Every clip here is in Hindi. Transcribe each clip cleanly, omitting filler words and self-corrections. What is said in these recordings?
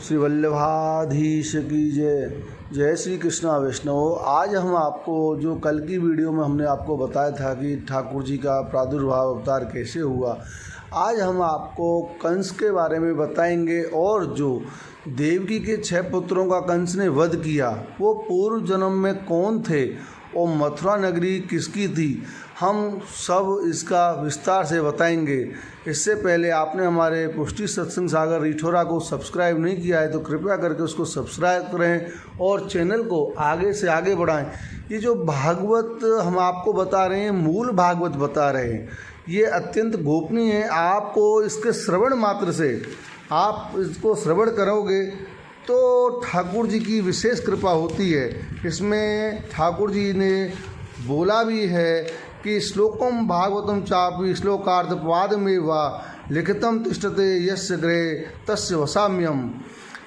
श्री वल्लभाधीश की जय। जय श्री कृष्णा वैष्णव। आज हम आपको जो कल की वीडियो में हमने आपको बताया था कि ठाकुर जी का प्रादुर्भाव अवतार कैसे हुआ, आज हम आपको कंस के बारे में बताएंगे। और जो देवकी के 6 पुत्रों का कंस ने वध किया वो पूर्व जन्म में कौन थे और मथुरा नगरी किसकी थी, हम सब इसका विस्तार से बताएंगे। इससे पहले आपने हमारे पुष्टि सत्संग सागर रिठौरा को सब्सक्राइब नहीं किया है तो कृपया करके उसको सब्सक्राइब करें और चैनल को आगे से आगे बढ़ाएं। ये जो भागवत हम आपको बता रहे हैं, मूल भागवत बता रहे हैं, ये अत्यंत गोपनीय है। आपको इसके श्रवण मात्र से, आप इसको श्रवण करोगे तो ठाकुर जी की विशेष कृपा होती है। इसमें ठाकुर जी ने बोला भी है कि श्लोकम भागवतम चापि श्लोकार्थ पाद में वा लिखितम तिष्ठते यस्य गृहे तस्य वसाम्यम।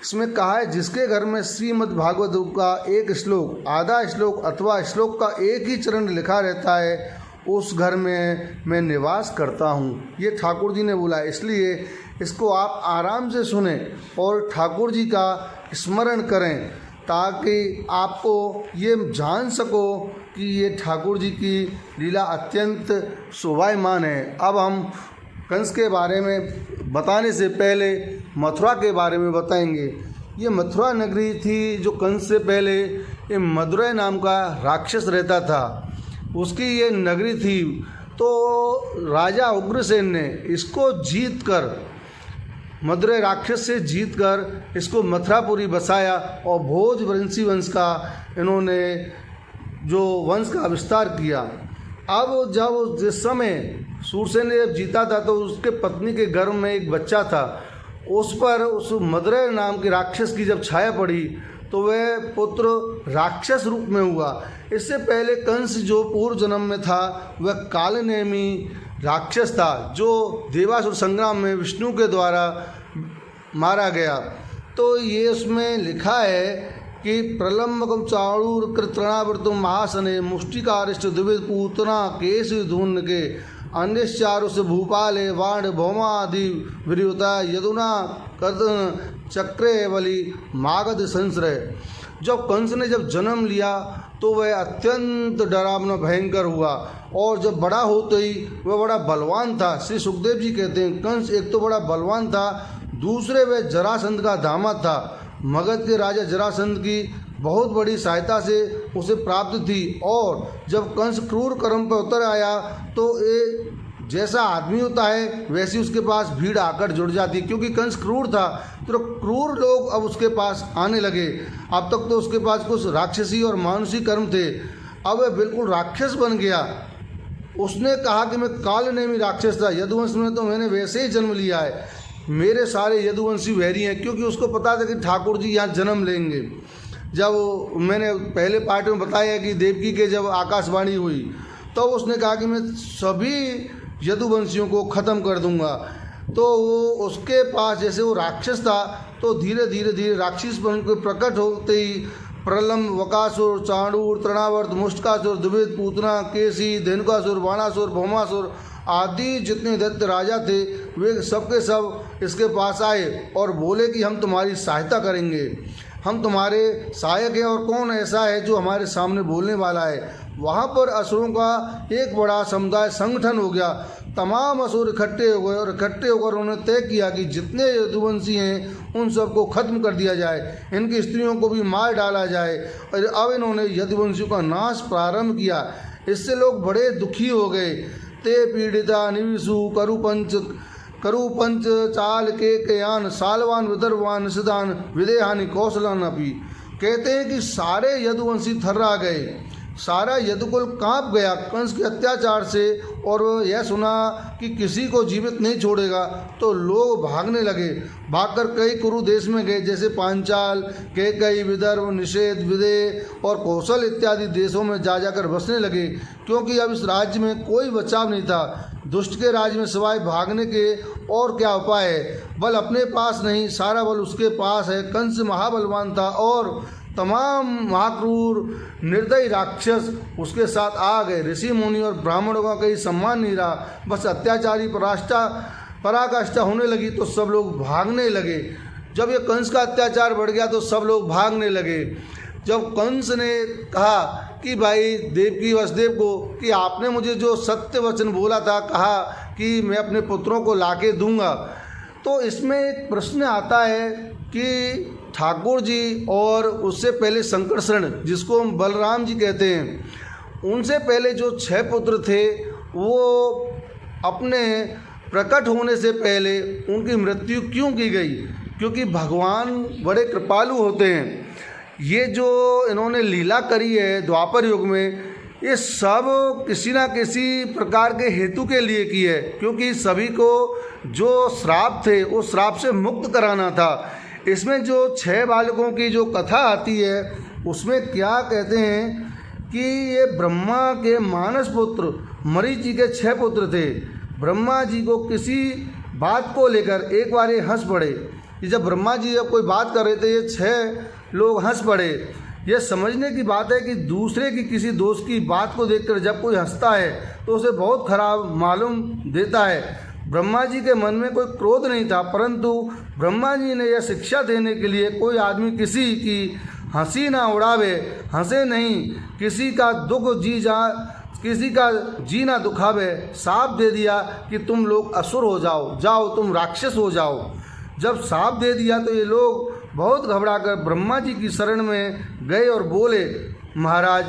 इसमें कहा है जिसके घर में श्रीमद् भागवत का एक श्लोक, आधा श्लोक अथवा श्लोक का एक ही चरण लिखा रहता है, उस घर में मैं निवास करता हूँ। ये ठाकुर जी ने बोला, इसलिए इसको आप आराम से सुने और ठाकुर जी का स्मरण करें ताकि आपको ये जान सको कि ये ठाकुर जी की लीला अत्यंत शोभायमान है। अब हम कंस के बारे में बताने से पहले मथुरा के बारे में बताएंगे। ये मथुरा नगरी थी जो कंस से पहले ये मदुरै नाम का राक्षस रहता था, उसकी ये नगरी थी। तो राजा उग्रसेन ने इसको जीत कर, मदुरै राक्षस से जीतकर इसको मथुरापुरी बसाया और भोजवंशी वंश का इन्होंने जो वंश का विस्तार किया। अब जब जिस समय सूरसेन ने जब जीता था तो उसके पत्नी के गर्भ में एक बच्चा था, उस पर उस मदुरै नाम के राक्षस की जब छाया पड़ी तो वह पुत्र राक्षस रूप में हुआ। इससे पहले कंस जो पूर्व जन्म में था वह कालनेमी राक्षस था जो देवासुर संग्राम में विष्णु के द्वारा मारा गया। तो ये उसमें लिखा है कि प्रलम्बकम चाणूर कृतृणावृतम महासने मुष्टिकारिष्ट द्विविध पूतना केश धून के अन्यचारु से भूपाले वाण भौमादि विरुता यदुना कर्दन चक्रे बलि मागध संश्रय। जब कंस ने जब जन्म लिया तो वह अत्यंत डरावना भयंकर हुआ और जब बड़ा होते ही वह बड़ा बलवान था। श्री सुखदेव जी कहते हैं कंस एक तो बड़ा बलवान था, दूसरे वह जरासंध का दामाद था। मगध के राजा जरासंध की बहुत बड़ी सहायता से उसे प्राप्त थी। और जब कंस क्रूर कर्म पर उतर आया तो ये जैसा आदमी होता है वैसी उसके पास भीड़ आकर जुड़ जाती, क्योंकि कंस क्रूर था तो क्रूर लोग अब उसके पास आने लगे। अब तक तो उसके पास कुछ राक्षसी और मानुषी कर्म थे, अब वह बिल्कुल राक्षस बन गया। उसने कहा कि मैं कालनेमी राक्षस था, यदुवंश में तो मैंने वैसे ही जन्म लिया है, मेरे सारे यदुवंशी वैरी हैं। क्योंकि उसको पता था कि ठाकुर जी यहाँ जन्म लेंगे। जब मैंने पहले पार्ट में बताया कि देवकी के जब आकाशवाणी हुई तो उसने कहा कि मैं सभी यदुवंशियों को ख़त्म कर दूंगा। तो वो उसके पास जैसे वो राक्षस था तो धीरे धीरे राक्षसपन को प्रकट होते ही प्रलम्ब, वकासुर, चाणूर, तृणावर्त, मुष्टिकासुर, द्विविध, पूतना, केसी, धेनुकासुर, बाणासुर, भौमासुर आदि जितने दैत्य राजा थे वे सबके सब इसके पास आए और बोले कि हम तुम्हारी सहायता करेंगे, हम तुम्हारे सहायक हैं। और कौन ऐसा है जो हमारे सामने बोलने वाला है। वहाँ पर असुरों का एक बड़ा समुदाय संगठन हो गया, तमाम असुर इकट्ठे हो गए और इकट्ठे होकर उन्होंने तय किया कि जितने यदुवंशी हैं उन सबको खत्म कर दिया जाए, इनकी स्त्रियों को भी मार डाला जाए। और अब इन्होंने यदुवंशियों का नाश प्रारंभ किया। इससे लोग बड़े दुखी हो गए। ते पीड़िता निविशु करुपंच चाल के कयान सालवान विदर्वान सिदान विदेहानि कौशलान अपी। कहते हैं कि सारे यदुवंशी थर्रा गए, सारा यदुकुल कांप गया कंस के अत्याचार से। और यह सुना कि किसी को जीवित नहीं छोड़ेगा तो लोग भागने लगे। भागकर कई कुरु देश में गए, जैसे पांचाल, केकई, विदर्भ, निषेध, विदेह और कौशल इत्यादि देशों में जाकर बसने लगे, क्योंकि अब इस राज्य में कोई बचाव नहीं था। दुष्ट के राज्य में सिवाय भागने के और क्या उपाय है। बल अपने पास नहीं, सारा बल उसके पास है। कंस महाबलवान था और तमाम महाक्रूर निर्दयी राक्षस उसके साथ आ गए। ऋषि मुनि और ब्राह्मणों का कहीं सम्मान नहीं रहा, बस अत्याचारी पराकाष्ठा होने लगी तो सब लोग भागने लगे। जब ये कंस का अत्याचार बढ़ गया तो सब लोग भागने लगे। जब कंस ने कहा कि भाई देवकी वसुदेव को कि आपने मुझे जो सत्य वचन बोला था, कहा कि मैं अपने पुत्रों को लाके दूंगा, तो इसमें एक प्रश्न आता है कि ठाकुर जी और उससे पहले संकर्षण, जिसको हम बलराम जी कहते हैं, उनसे पहले जो 6 पुत्र थे वो अपने प्रकट होने से पहले उनकी मृत्यु क्यों की गई? क्योंकि भगवान बड़े कृपालु होते हैं। ये जो इन्होंने लीला करी है द्वापर युग में, ये सब किसी ना किसी प्रकार के हेतु के लिए की है, क्योंकि सभी को जो श्राप थे उस श्राप से मुक्त कराना था। इसमें जो 6 बालकों की जो कथा आती है उसमें क्या कहते हैं कि ये ब्रह्मा के मानस पुत्र मरीचि जी के 6 पुत्र थे। ब्रह्मा जी को किसी बात को लेकर एक बार ये हंस पड़े कि जब ब्रह्मा जी जब कोई बात कर रहे थे ये 6 लोग हंस पड़े। ये समझने की बात है कि दूसरे की किसी दोस्त की बात को देखकर जब कोई हंसता है तो उसे बहुत खराब मालूम देता है। ब्रह्मा जी के मन में कोई क्रोध नहीं था, परंतु ब्रह्मा जी ने यह शिक्षा देने के लिए कोई आदमी किसी की हंसी ना उड़ावे, हंसे नहीं, किसी का जी ना दुखावे, साफ दे दिया कि तुम लोग असुर हो जाओ, जाओ तुम राक्षस हो जाओ। जब साफ दे दिया तो ये लोग बहुत घबराकर ब्रह्मा जी की शरण में गए और बोले, महाराज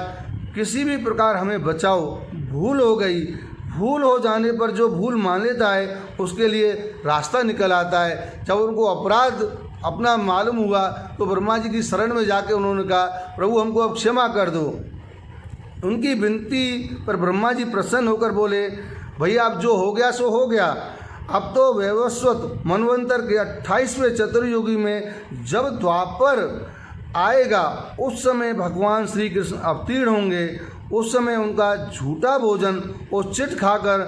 किसी भी प्रकार हमें बचाओ, भूल हो गई। भूल हो जाने पर जो भूल मान लेता है उसके लिए रास्ता निकल आता है। जब उनको अपराध अपना मालूम हुआ तो ब्रह्मा जी की शरण में जाके उन्होंने कहा, प्रभु हमको अब क्षमा कर दो। उनकी विनती पर ब्रह्मा जी प्रसन्न होकर बोले, भैया अब जो हो गया सो हो गया। अब तो वैवस्वत मनवंतर के 28वें चतुर्युगी में जब द्वापर आएगा उस समय भगवान श्री कृष्ण अवतीर्ण होंगे। उस समय उनका झूठा भोजन और चिट खाकर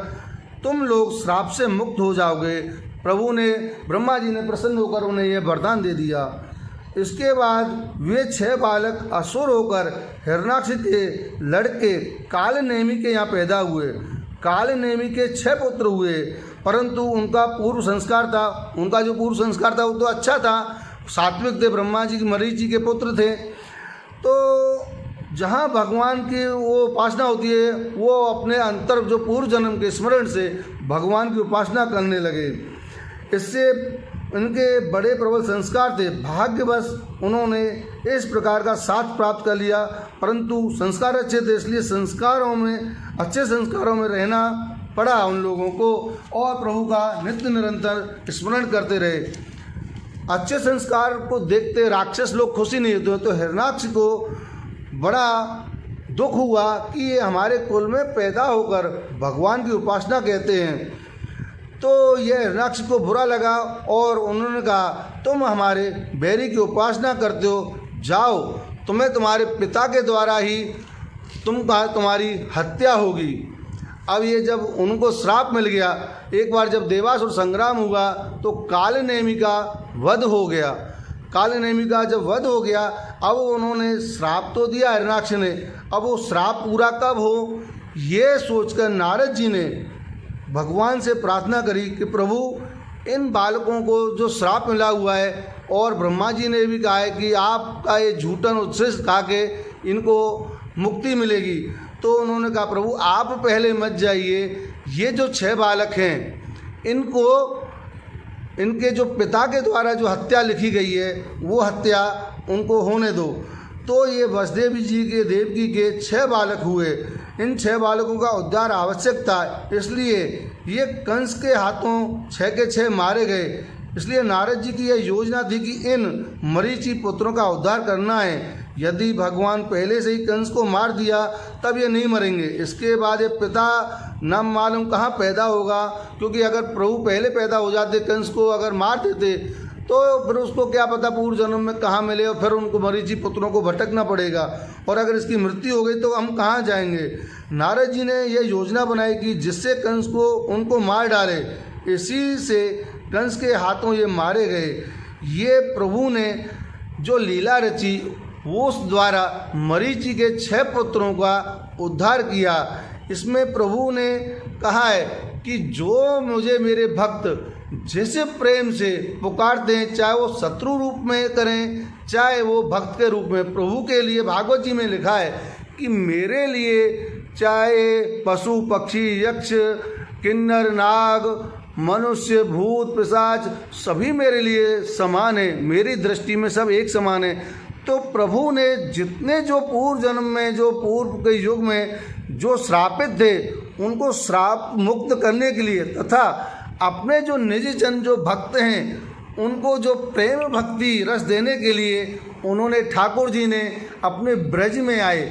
तुम लोग श्राप से मुक्त हो जाओगे। प्रभु ने, ब्रह्मा जी ने प्रसन्न होकर उन्हें यह वरदान दे दिया। इसके बाद वे 6 बालक असुर होकर हिरण्याक्ष के लड़के कालनेमि के यहाँ पैदा हुए। कालनेमि के 6 पुत्र हुए, परंतु उनका पूर्व संस्कार था, उनका जो पूर्व संस्कार था वो तो अच्छा था, सात्विक थे, ब्रह्मा जी की मरीचि जी के पुत्र थे। तो जहाँ भगवान की वो उपासना होती है वो अपने अंतर जो पूर्व जन्म के स्मरण से भगवान की उपासना करने लगे। इससे इनके बड़े प्रबल संस्कार थे। भाग्यवश उन्होंने इस प्रकार का साथ प्राप्त कर लिया, परंतु संस्कार अच्छे थे इसलिए अच्छे संस्कारों में रहना पड़ा उन लोगों को, और प्रभु का नित्य निरंतर स्मरण करते रहे। अच्छे संस्कार को देखते राक्षस लोग खुशी नहीं होते, तो हिरण्याक्ष को बड़ा दुख हुआ कि ये हमारे कुल में पैदा होकर भगवान की उपासना कहते हैं। तो यह हिरण्याक्ष को बुरा लगा और उन्होंने कहा, तुम हमारे बैरी की उपासना करते हो, जाओ तुम्हें तुम्हारे पिता के द्वारा ही तुम्हारी हत्या होगी। अब ये जब उनको श्राप मिल गया, एक बार जब देवासुर संग्राम हुआ तो कालनेमि का वध हो गया। कालनेमि का जब वध हो गया, अब उन्होंने श्राप तो दिया हिरण्याक्ष ने, अब वो श्राप पूरा कब हो ये सोचकर नारद जी ने भगवान से प्रार्थना करी कि प्रभु इन बालकों को जो श्राप मिला हुआ है, और ब्रह्मा जी ने भी कहा है कि आपका ये झूठन उच्छिष्ट खा के इनको मुक्ति मिलेगी। तो उन्होंने कहा, प्रभु आप पहले मत जाइए, ये जो 6 बालक हैं इनके जो पिता के द्वारा जो हत्या लिखी गई है वो हत्या उनको होने दो। तो ये वसुदेव जी के देवकी के 6 बालक हुए। इन 6 बालकों का उद्धार आवश्यक था, इसलिए ये कंस के हाथों 6 के 6 मारे गए। इसलिए नारद जी की यह योजना थी कि इन मरीचि पुत्रों का उद्धार करना है। यदि भगवान पहले से ही कंस को मार दिया तब ये नहीं मरेंगे। इसके बाद ये पिता न मालूम कहाँ पैदा होगा, क्योंकि अगर प्रभु पहले पैदा हो जाते, कंस को अगर मार देते तो फिर उसको क्या पता पूर्व जन्म में कहाँ मिले, और फिर उनको मरीचि पुत्रों को भटकना पड़ेगा, और अगर इसकी मृत्यु हो गई तो हम कहाँ जाएंगे। नारद जी ने यह योजना बनाई कि जिससे कंस को उनको मार डाले, इसी से कंस के हाथों ये मारे गए। ये प्रभु ने जो लीला रची उस द्वारा मरीचि के 6 पुत्रों का उद्धार किया। इसमें प्रभु ने कहा है कि जो मुझे मेरे भक्त जैसे प्रेम से पुकारते हैं, चाहे वो शत्रु रूप में करें चाहे वो भक्त के रूप में। प्रभु के लिए भागवत जी में लिखा है कि मेरे लिए चाहे पशु पक्षी यक्ष किन्नर नाग मनुष्य भूत पिशाच सभी मेरे लिए समान है, मेरी दृष्टि में सब एक समान है। तो प्रभु ने जितने जो पूर्व जन्म में जो पूर्व के युग में जो श्रापित थे उनको श्राप मुक्त करने के लिए तथा अपने जो निज जन जो भक्त हैं उनको जो प्रेम भक्ति रस देने के लिए उन्होंने ठाकुर जी ने अपने ब्रज में आए।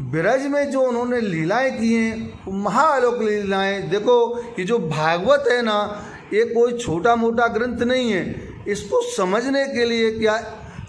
ब्रज में जो उन्होंने लीलाएं की हैं महाअलोक लीलाएं। देखो ये जो भागवत है ना, ये कोई छोटा मोटा ग्रंथ नहीं है। इसको समझने के लिए क्या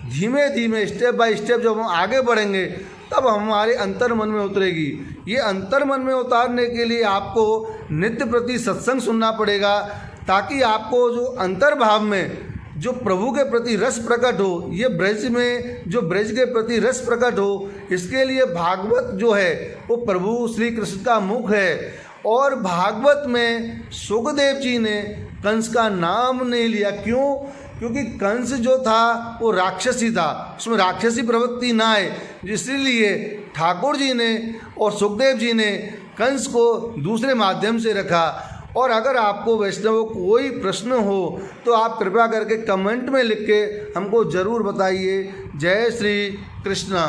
धीमे धीमे स्टेप बाय स्टेप जब हम आगे बढ़ेंगे तब हमारे अंतर मन में उतरेगी। ये अंतर मन में उतारने के लिए आपको नित्य प्रति सत्संग सुनना पड़ेगा, ताकि आपको जो अंतर्भाव में जो प्रभु के प्रति रस प्रकट हो, ये ब्रज में जो ब्रज के प्रति रस प्रकट हो, इसके लिए भागवत जो है वो प्रभु श्री कृष्ण का मुख है। और भागवत में सुखदेव जी ने कंस का नाम नहीं लिया। क्यों? क्योंकि कंस जो था वो राक्षसी था, उसमें राक्षसी प्रवृत्ति ना आए, इसीलिए ठाकुर जी ने और सुखदेव जी ने कंस को दूसरे माध्यम से रखा। और अगर आपको वैष्णव कोई प्रश्न हो तो आप कृपया करके कमेंट में लिख के हमको ज़रूर बताइए। जय श्री कृष्णा।